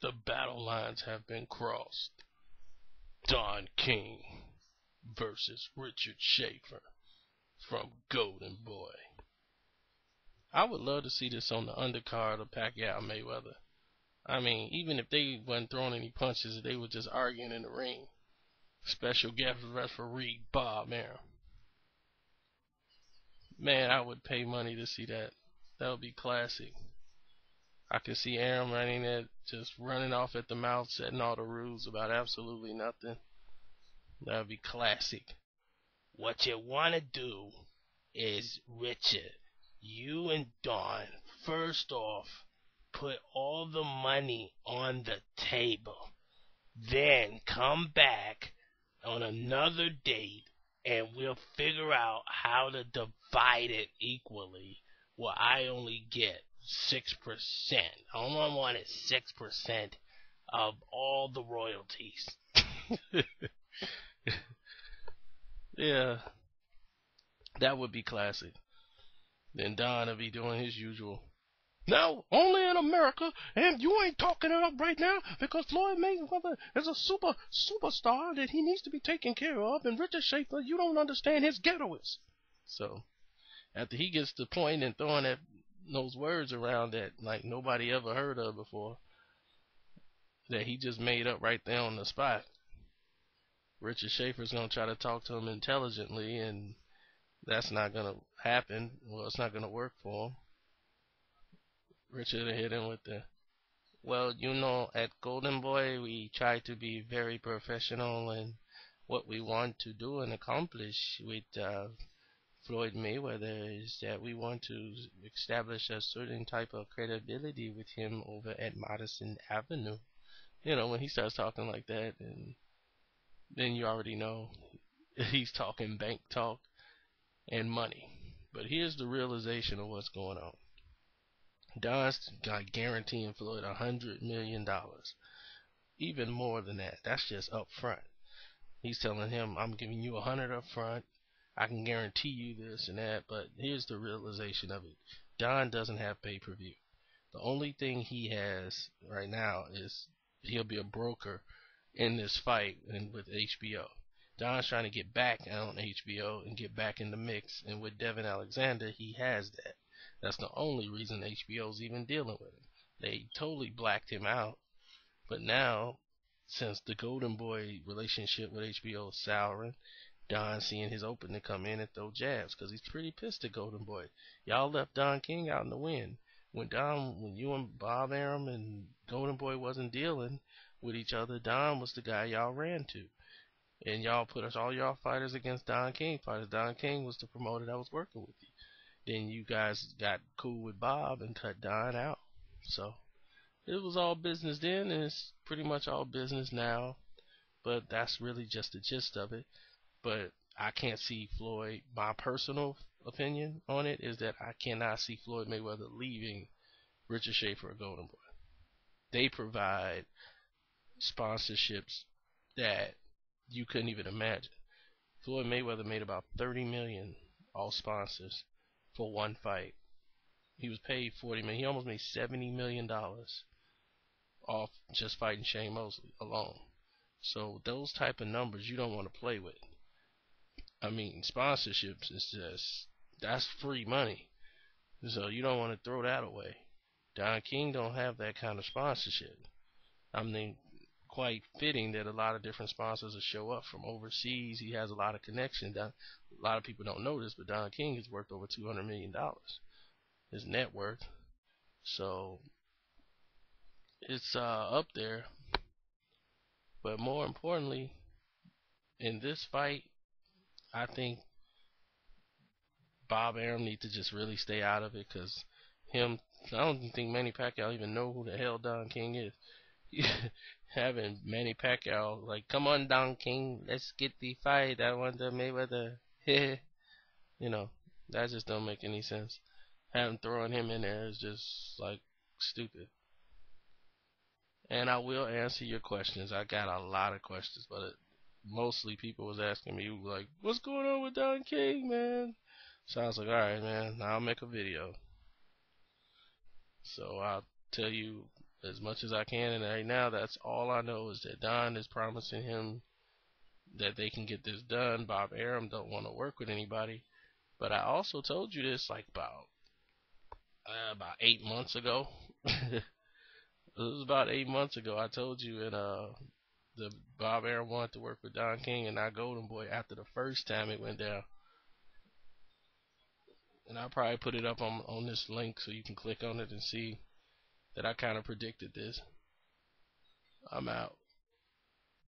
The battle lines have been crossed. Don King versus Richard Schaefer from Golden Boy. I would love to see this on the undercard of Pacquiao Mayweather. I mean, even if they wasn't throwing any punches, they were just arguing in the ring. Special guest referee Bob Arum. Man, I would pay money to see that. That would be classic. I could see Arum running it, just running off at the mouth, setting all the rules about absolutely nothing. That would be classic. What you want to do is, Richard, you and Don, first off, put all the money on the table. Then come back on another date and we'll figure out how to divide it equally. Well, I only get 6%. All I want is 6% of all the royalties. Yeah, that would be classic. Then Don would be doing his usual. Now, only in America, and you ain't talking it up right now because Floyd Mayweather is a superstar that he needs to be taken care of, and Richard Schaefer, you don't understand his ghettoist. So, after he gets to point and throwing those words around that like nobody ever heard of before, that he just made up right there on the spot, Richard Schaefer's going to try to talk to him intelligently, and that's not going to happen. Well, it's not going to work for him. Richard hit him with the, well, at Golden Boy, we try to be very professional in what we want to do and accomplish with Floyd Mayweather is that we want to establish a certain type of credibility with him over at Madison Avenue. When he starts talking like that, and then you already know he's talking bank talk and money. But here's the realization of what's going on. Don's guaranteeing Floyd $100 million. Even more than that. That's just up front. He's telling him, I'm giving you 100 up front. I can guarantee you this and that. But here's the realization of it. Don doesn't have pay-per-view. The only thing he has right now is he'll be a broker in this fight and with HBO. Don's trying to get back on HBO and get back in the mix. And with Devin Alexander, he has that. That's the only reason HBO's even dealing with him. They totally blacked him out. But now, since the Golden Boy relationship with HBO is souring, Don's seeing his opening come in and throw jabs because he's pretty pissed at Golden Boy. Y'all left Don King out in the wind. When you and Bob Arum and Golden Boy wasn't dealing with each other, Don was the guy y'all ran to. And y'all put all y'all fighters against Don King fighters. Don King was the promoter that was working with you. Then you guys got cool with Bob and cut Don out. So it was all business then, and it's pretty much all business now. But that's really just the gist of it. But I can't see Floyd. My personal opinion on it is that I cannot see Floyd Mayweather leaving Richard Schaefer or Golden Boy. They provide sponsorships that you couldn't even imagine. Floyd Mayweather made about $30 million all sponsors for one fight. He was paid $40 million. He almost made $70 million off just fighting Shane Mosley alone. So those type of numbers you don't want to play with. I mean, sponsorships is just, that's free money. So you don't want to throw that away. Don King don't have that kind of sponsorship. I mean, quite fitting that a lot of different sponsors will show up from overseas. He has a lot of connections. A lot of people don't know this, but Don King is worth over $200 million. His net worth. So it's up there. But more importantly, in this fight, I think Bob Arum needs to just really stay out of it because I don't think Manny Pacquiao even know who the hell Don King is. Having Manny Pacquiao like, come on Don King, let's get the fight. I want the Mayweather. That just don't make any sense. Having throwing him in there is just like stupid. And I will answer your questions. I got a lot of questions, but mostly people was asking me like, what's going on with Don King, man? So I was like, alright man, I'll make a video. So I'll tell you as much as I can. And right now, that's all I know is that Don is promising him that they can get this done. Bob Arum don't want to work with anybody. But I also told you this like about 8 months ago. It was about 8 months ago. I told you, and the Bob Arum wanted to work with Don King and not Golden Boy after the first time it went down. And I'll probably put it up on this link so you can click on it and see that I kind of predicted this. I'm out.